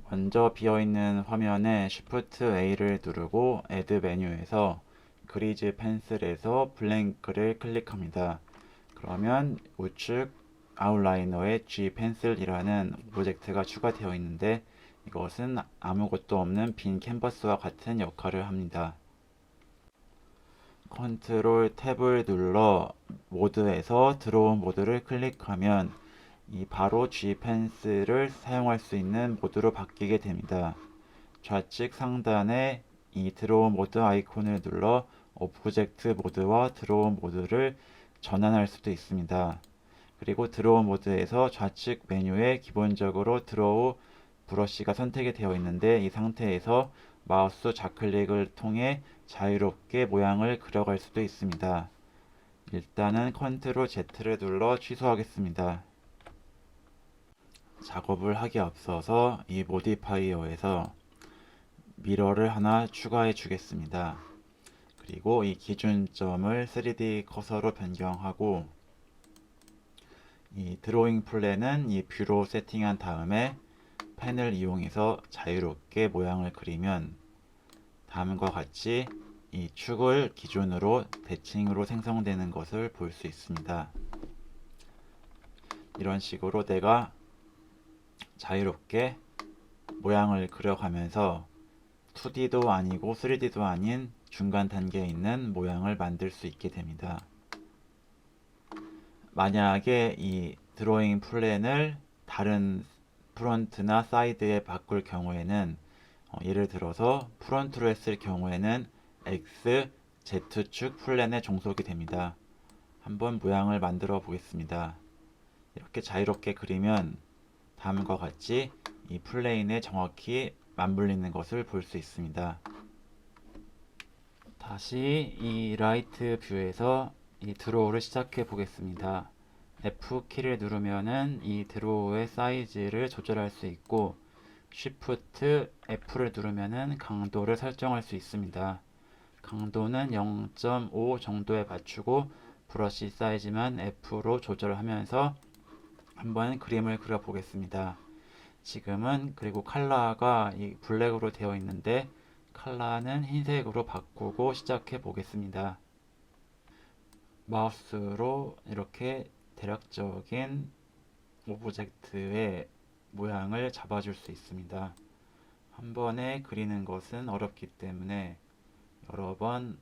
먼저 비어있는 화면에 Shift A를 누르고 Add 메뉴에서 그리즈 펜슬에서 블랭크를 클릭합니다. 그러면 우측 아웃라이너에 G 펜슬이라는 오브젝트가 추가되어 있는데 이것은 아무것도 없는 빈 캔버스와 같은 역할을 합니다. 컨트롤 탭을 눌러 모드에서 드로우 모드를 클릭하면 이 바로 G 펜슬을 사용할 수 있는 모드로 바뀌게 됩니다. 좌측 상단에 이 드로우 모드 아이콘을 눌러 오브젝트 모드와 드로우 모드를 전환할 수도 있습니다. 그리고 드로우 모드에서 좌측 메뉴에 기본적으로 드로우 브러쉬가 선택이 되어 있는데 이 상태에서 마우스 좌클릭을 통해 자유롭게 모양을 그려갈 수도 있습니다. 일단은 컨트롤 Z를 눌러 취소하겠습니다. 작업을 하기 앞서서 이 모디파이어에서 미러를 하나 추가해 주겠습니다. 그리고 이 기준점을 3D 커서로 변경하고 이 드로잉 플랜은 이 뷰로 세팅한 다음에 펜을 이용해서 자유롭게 모양을 그리면 다음과 같이 이 축을 기준으로 대칭으로 생성되는 것을 볼 수 있습니다. 이런 식으로 내가 자유롭게 모양을 그려가면서 2D도 아니고 3D도 아닌 중간 단계에 있는 모양을 만들 수 있게 됩니다. 만약에 이 드로잉 플랜을 다른 프론트나 사이드에 바꿀 경우에는 예를 들어서 프론트로 했을 경우에는 X, Z축 플랜에 종속이 됩니다. 한번 모양을 만들어 보겠습니다. 이렇게 자유롭게 그리면 다음과 같이 이 플레인에 정확히 맞물리는 것을 볼 수 있습니다. 다시 이 라이트 뷰에서 이 드로우를 시작해 보겠습니다. F키를 누르면은 이 드로우의 사이즈를 조절할 수 있고 Shift F를 누르면은 강도를 설정할 수 있습니다. 강도는 0.5 정도에 맞추고 브러쉬 사이즈만 F로 조절하면서 한번 그림을 그려 보겠습니다. 지금은 그리고 컬러가 이 블랙으로 되어 있는데 컬러는 흰색으로 바꾸고 시작해 보겠습니다. 마우스로 이렇게 대략적인 오브젝트의 모양을 잡아줄 수 있습니다. 한 번에 그리는 것은 어렵기 때문에 여러 번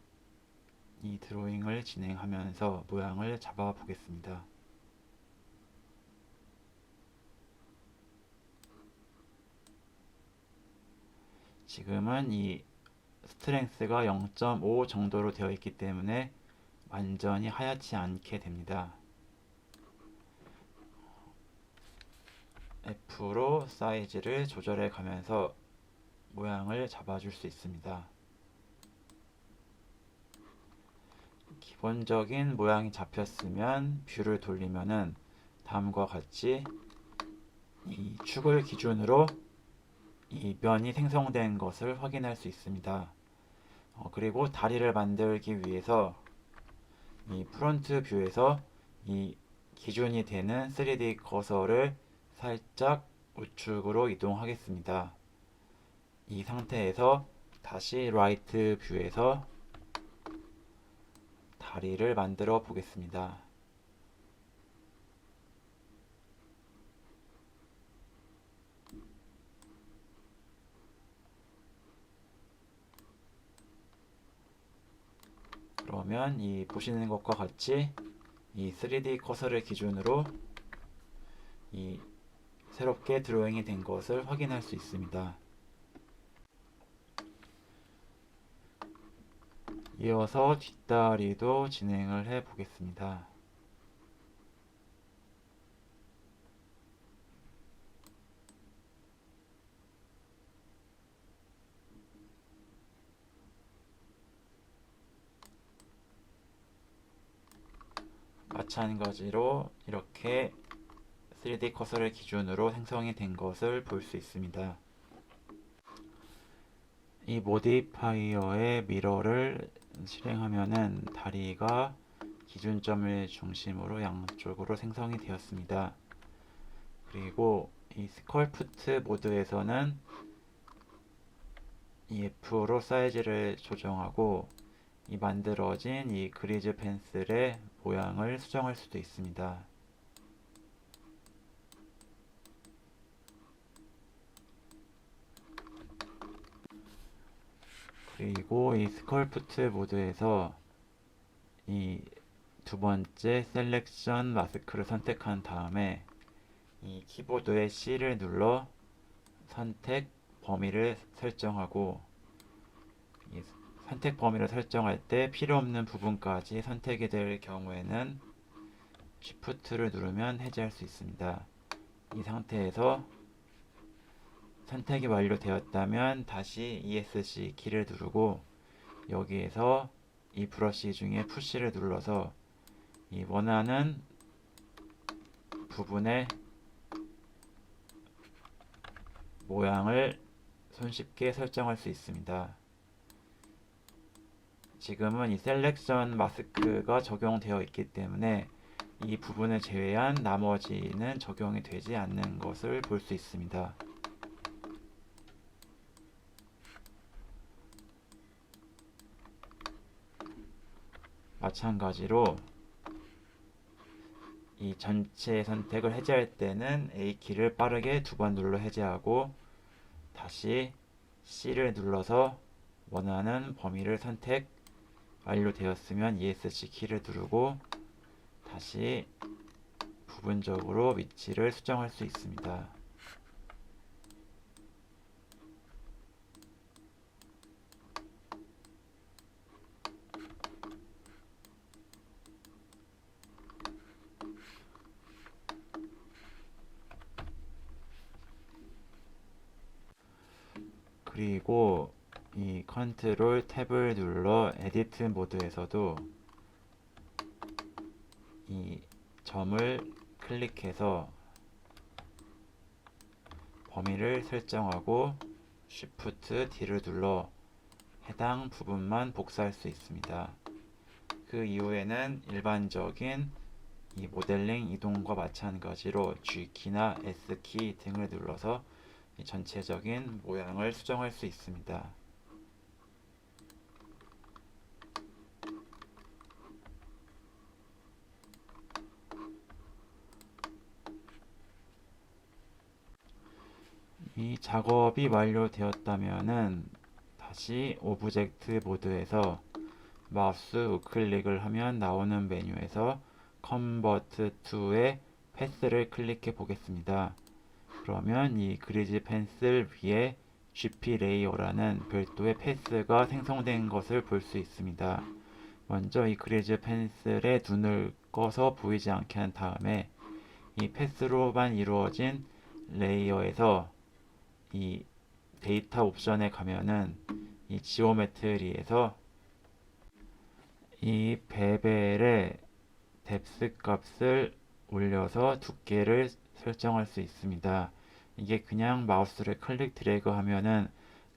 이 드로잉을 진행하면서 모양을 잡아 보겠습니다. 지금은 이 스트렝스가 0.5 정도로 되어 있기 때문에 완전히 하얗지 않게 됩니다. F로 사이즈를 조절해 가면서 모양을 잡아줄 수 있습니다. 기본적인 모양이 잡혔으면 뷰를 돌리면은 다음과 같이 이 축을 기준으로 이 면이 생성된 것을 확인할 수 있습니다. 그리고 다리를 만들기 위해서 이 프론트 뷰에서 이 기준이 되는 3D 커서를 살짝 우측으로 이동하겠습니다. 이 상태에서 다시 라이트 뷰에서 다리를 만들어 보겠습니다. 그러면 이 보시는 것과 같이 이 3D 커서를 기준으로 이 새롭게 드로잉이 된 것을 확인할 수 있습니다. 이어서 뒷다리도 진행을 해 보겠습니다. 마찬가지로 이렇게 3D 커서를 기준으로 생성이 된 것을 볼 수 있습니다. 이 모디파이어의 미러를 실행하면은 다리가 기준점을 중심으로 양쪽으로 생성이 되었습니다. 그리고 이 스컬프트 모드에서는 이 F로 사이즈를 조정하고 이 만들어진 이 그리즈 펜슬의 모양을 수정할 수도 있습니다. 그리고 이 스컬프트 모드에서 이 두 번째 셀렉션 마스크를 선택한 다음에 이 키보드의 C를 눌러 선택 범위를 설정하고, 이 선택 범위를 설정할 때 필요 없는 부분까지 선택이 될 경우에는 Shift를 누르면 해제할 수 있습니다. 이 상태에서 선택이 완료되었다면 다시 ESC 키를 누르고 여기에서 이 브러쉬 중에 푸시를 눌러서 이 원하는 부분의 모양을 손쉽게 설정할 수 있습니다. 지금은 이 셀렉션 마스크가 적용되어 있기 때문에 이 부분을 제외한 나머지는 적용이 되지 않는 것을 볼 수 있습니다. 마찬가지로 이 전체 선택을 해제할 때는 A키를 빠르게 두 번 눌러 해제하고 다시 C를 눌러서 원하는 범위를 선택 완료되었으면 ESC 키를 누르고 다시 부분적으로 위치를 수정할 수 있습니다. 그리고 이 컨트롤 탭을 눌러 에디트 모드에서도 이 점을 클릭해서 범위를 설정하고 Shift D를 눌러 해당 부분만 복사할 수 있습니다. 그 이후에는 일반적인 이 모델링 이동과 마찬가지로 G키나 S키 등을 눌러서 이 전체적인 모양을 수정할 수 있습니다. 이 작업이 완료되었다면은 다시 오브젝트 모드에서 마우스 우클릭을 하면 나오는 메뉴에서 Convert to의 패스를 클릭해 보겠습니다. 그러면 이 그리즈 펜슬 위에 GP 레이어라는 별도의 패스가 생성된 것을 볼 수 있습니다. 먼저 이 그리즈 펜슬에 눈을 꺼서 보이지 않게 한 다음에 이 패스로만 이루어진 레이어에서 이 데이터 옵션에 가면은 이 지오메트리에서 이 베벨의 뎁스 값을 올려서 두께를 설정할 수 있습니다. 이게 그냥 마우스를 클릭 드래그 하면은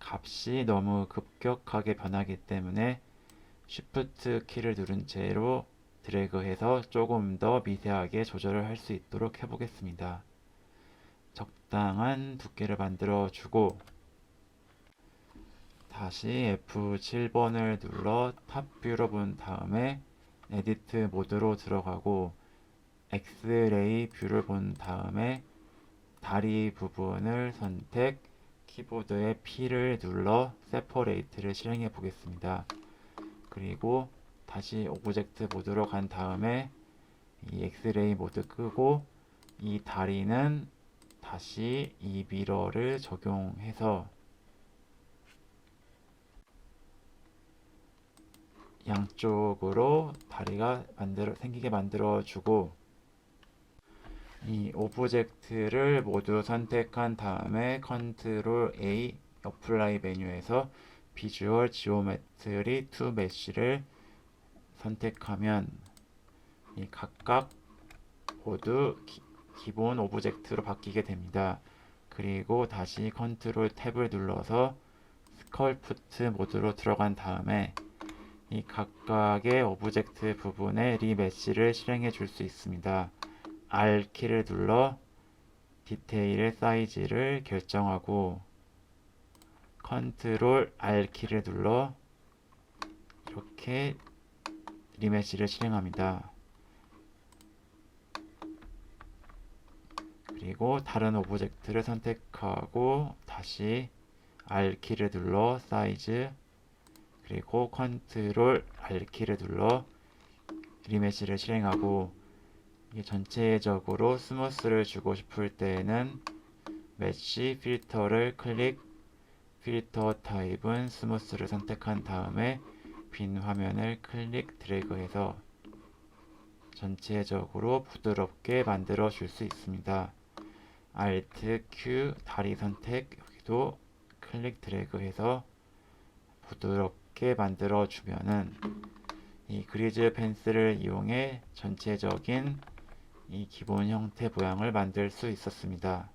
값이 너무 급격하게 변하기 때문에 Shift 키를 누른 채로 드래그해서 조금 더 미세하게 조절을 할 수 있도록 해보겠습니다. 적당한 두께를 만들어 주고 다시 F7번을 눌러 탑뷰로 본 다음에 에디트 모드로 들어가고 엑스레이 뷰를 본 다음에 다리 부분을 선택, 키보드의 P를 눌러 세퍼레이트를 실행해 보겠습니다. 그리고 다시 오브젝트 모드로 간 다음에 이 엑스레이 모드 끄고 이 다리는 다시 이 미러를 적용해서 양쪽으로 다리가 생기게 만들어 주고 이 오브젝트를 모두 선택한 다음에 컨트롤 A 어플라이 메뉴에서 비주얼 지오메트리 투 메쉬를 선택하면 이 각각 모두 기본 오브젝트로 바뀌게 됩니다. 그리고 다시 컨트롤 탭을 눌러서 스컬프트 모드로 들어간 다음에 이 각각의 오브젝트 부분에 리메쉬를 실행해 줄 수 있습니다. R키를 눌러 디테일의 사이즈를 결정하고 컨트롤 R 키를 눌러 이렇게 리메시를 실행합니다. 그리고 다른 오브젝트를 선택하고 다시 R 키를 눌러 사이즈, 그리고 컨트롤 R 키를 눌러 리메시를 실행하고, 이게 전체적으로 스무스를 주고 싶을 때에는 메쉬 필터를 클릭, 필터 타입은 스무스를 선택한 다음에 빈 화면을 클릭 드래그해서 전체적으로 부드럽게 만들어 줄 수 있습니다. Alt Q 다리 선택, 여기도 클릭 드래그해서 부드럽게 만들어 주면은 이 그리즈 펜슬을 이용해 전체적인 이 기본 형태 모양을 만들 수 있었습니다.